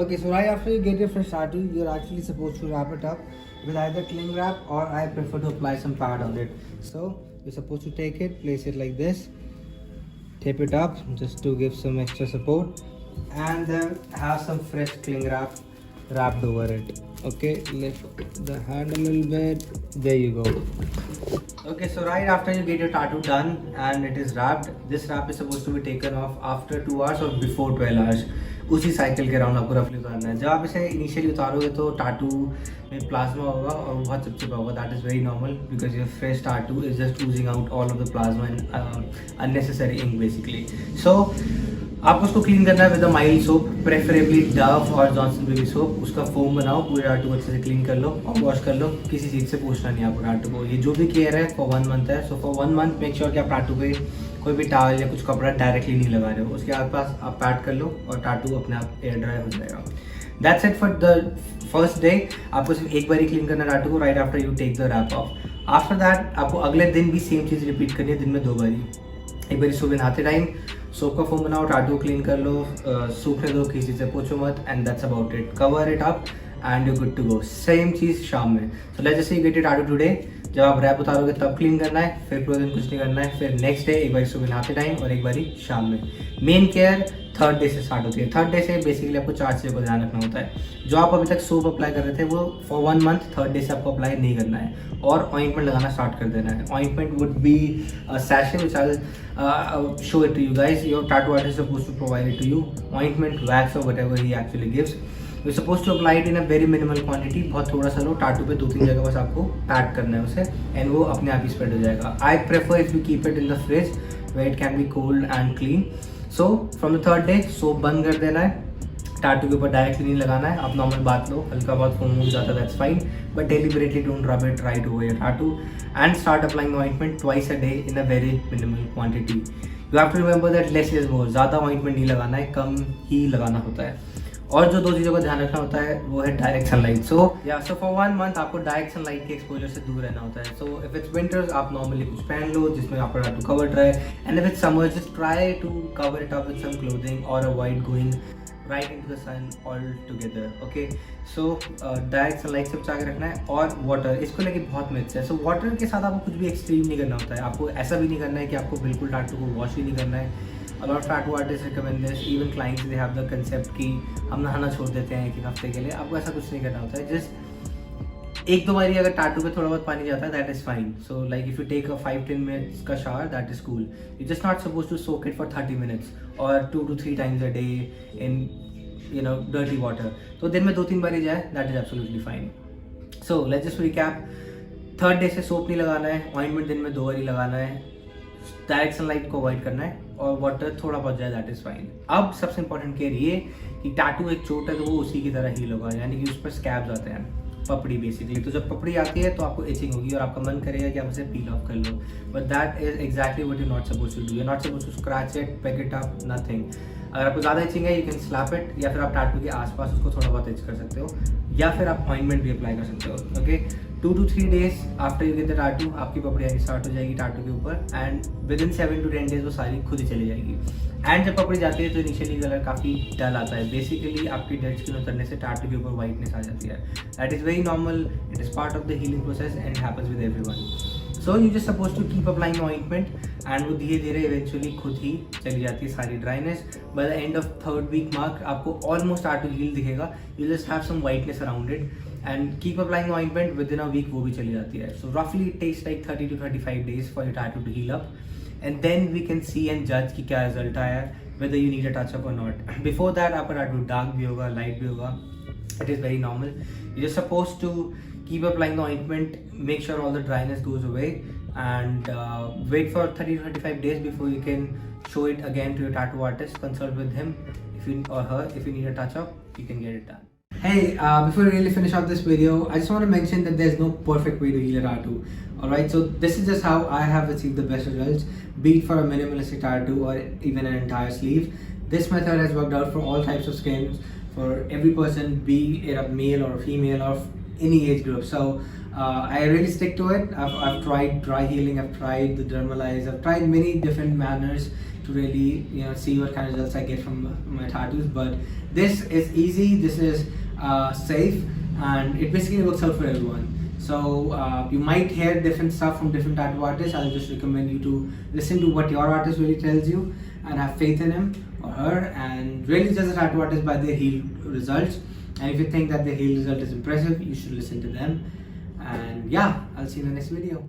Okay, so right after you get your fresh tattoo, you're actually supposed to wrap it up with either cling wrap, or I prefer to apply some pad on it. So you're supposed to take it, place it like this, tape it up just to give some extra support, and then have some fresh cling wrap wrapped over it. Okay, lift the hand a little bit. There you go. Okay, so right after you get your tattoo done and it is wrapped, this wrap is supposed to be taken off after 2 hours or before 12 hours. उसी cycle के round आपको रफली उतारना है. जब आप इसे initially उतारोगे तो टाटू में प्लाज्मा होगा और बहुत चिपचिपा होगा. That is very normal because your fresh tattoo is just losing out all of the plasma and unnecessary ink basically. So आपको उसको क्लीन करना है with a mild soap, preferably Dove और जॉनसन बेबी सोप. उसका foam बनाओ, पूरे टाटू को अच्छे से क्लीन कर लो और वॉश कर लो. किसी चीज़ से पूछना नहीं आपको टाटू को. ये जो भी केयर है फॉर 1 मंथ है. सो फॉर 1 मंथ मेक श्योर कि आप टाटू पे कोई भी टावल या कुछ कपड़ा डायरेक्टली नहीं लगा रहे हो. उसके आसपास आप पैड कर लो और टाटू अपने आप एयर ड्राई हो जाएगा. That's it for the first day. आपको सिर्फ एक बार ही क्लीन करना टाटू को right after you take the wrap off. After that आपको अगले दिन भी सेम चीज़ रिपीट करनी है, दिन में 2 बारी. एक बारी सुबह नहाते टाइम सोप का फोम बनाओ, टाटू क्लीन कर लो, सूखने दो, किसी से पूछो मत, and that's about it. Cover it up and you good to go. Same चीज़ शाम में. So let's just say you get it tattoo today. जब आप रैप उतारोगे तब क्लीन करना है, फिर पूरे दिन कुछ नहीं करना है. फिर नेक्स्ट डे एक बार सुबह नहाते टाइम और एक बारी शाम में. मेन केयर 3rd डे से स्टार्ट होती है. 3rd डे से बेसिकली आपको 4 चीज़ों का ध्यान रखना होता है. जो आप अभी तक सोप अप्लाई कर रहे थे वो फॉर 1 मंथ 3rd डे से आपको अप्लाई नहीं करना है और ऑइंटमेंट लगाना स्टार्ट कर देना है. Ointment would be sachet which I will show it to you guys. Your tattoo artist is supposed to provide it to you. Ointment, wax और whatever he actually gives. You suppose to apply it in a very minimal quantity. बहुत थोड़ा सा लो, टाटू पे 2-3 जगह बस आपको pad करना है उसे एंड वो अपने आप ही स्प्रेड हो जाएगा. I prefer if you keep it in the fridge where it can be cold and clean. So from the 3rd day soap बंद कर देना है. टाटू के ऊपर डायरेक्टली नहीं लगाना है. आप नॉर्मल बात लो, हल्का बहुत फोम हो जाता है, that's fine, but deliberately don't rub it right over your tattoo and start applying ointment twice a day in a very minimal quantity. You have to remember that less is more. ज़्यादा ointment नहीं लगाना है, कम ही लगाना होता है. और जो 2 चीज़ों का ध्यान रखना होता है वो है direct sunlight. So for 1 month आपको डायरेक्ट सनलाइट के एक्सपोजर से दूर रहना होता है. सो इफ इट्स विंटर्स आप नॉर्मली कुछ पहन लो जिसमें आपका टाटू कवर्ड रहे, and if it's summer just try to cover it up with some clothing और avoid going right into the sun all together. Okay, so direct sunlight से बचा के रखना है. और वाटर, इसको लेके बहुत मिथ्स है. सो वाटर के साथ आपको कुछ भी एक्सट्रीम नहीं करना होता है. आपको ऐसा भी नहीं करना है कि आपको बिल्कुल टाटू को वॉश ही नहीं करना है. A lot of tattoo artists recommend this. Even clients they have the concept कि हम नहाना छोड़ देते हैं 1 हफ्ते के लिए. आपको ऐसा कुछ नहीं करना होता है. जस्ट 1-2 बारी अगर टाटू पे थोड़ा बहुत पानी जाता है that is fine. So like if you take a 5-10 minutes का shower that is cool. You just not suppose to soak it for 30 minutes और 2 to 3 times a day in dirty water. तो दिन में 2-3 बारी जाए that is absolutely fine. So let's just recap. 3rd day से soap नहीं लगाना है, ऑइंटमेंट दिन में 2 बारी लगाना है, डायरेक्ट सनलाइट को अवॉइड करना है और वाटर थोड़ा बहुत जाए दैट इज फाइन. अब सबसे इंपॉर्टेंट केयर ये कि टाटू एक चोट है तो वो उसी की तरह हील होगा, यानी कि उस पर स्कैब्स आते हैं, पपड़ी बेसिकली. तो जब पपड़ी आती है तो आपको इचिंग होगी और आपका मन करेगा कि आप उसे पील ऑफ कर लो, but that is exactly what you not suppose to do. You not suppose to scratch it, pick it up, nothing. अगर आपको ज़्यादा इचिंग है यू कैन स्लैप इट, या फिर आप टाटू के आसपास उसको थोड़ा बहुत इच कर सकते हो, या फिर आप ऑइंटमेंट भी अप्लाई कर सकते हो. Okay, 2 to 3 days after you get the tattoo आपकी पपड़ी आनी स्टार्ट हो जाएगी टाटू के ऊपर, and within 7 to 10 days वो सारी खुद ही चली जाएगी. एंड जब पपड़ी जाती है तो इनिशियली कलर काफ़ी डल आता है. बेसिकली आपकी डेड स्किन उतरने से टाटू के ऊपर वाइटनेस आ जाती है. That is very normal. It is part of the healing process and happens with everyone. So you just suppose to keep applying ointment and वो धीरे धीरे इवेंचुअली खुद ही चली जाती है सारी dryness. By the end of 3rd week mark आपको almost tattoo heal दिखेगा. You just have some whiteness around it and keep applying ointment within a week वो भी चली जाती है. So roughly it takes like 30 to 35 days for your tattoo to heal up, and then we can see and judge कि क्या result आया है, whether you need a touch up or not. Before that आपका tattoo dark भी होगा, light भी होगा. It is very normal. You're just supposed to keep applying the ointment, make sure all the dryness goes away, and wait for 30 to 35 days before you can show it again to your tattoo artist. Consult with him if you or her. If you need a touch up, you can get it done. Hey, before we really finish off this video, I just want to mention that there's no perfect way to heal a tattoo. Alright, so this is just how I have achieved the best results, be it for a minimalistic tattoo or even an entire sleeve. This method has worked out for all types of skins, for every person, be it a male or a female or any age group. So I really stick to it. I've tried dry healing, I've tried the dermalize, I've tried many different manners to really see what kind of results I get from my tattoos. But this is easy, this is safe, and it basically works out for everyone. So you might hear different stuff from different tattoo artists. I'll just recommend you to listen to what your artist really tells you and have faith in him or her, and really judge a tattoo artist by their heel results. And if you think that the heel result is impressive, you should listen to them. And yeah, I'll see you in the next video.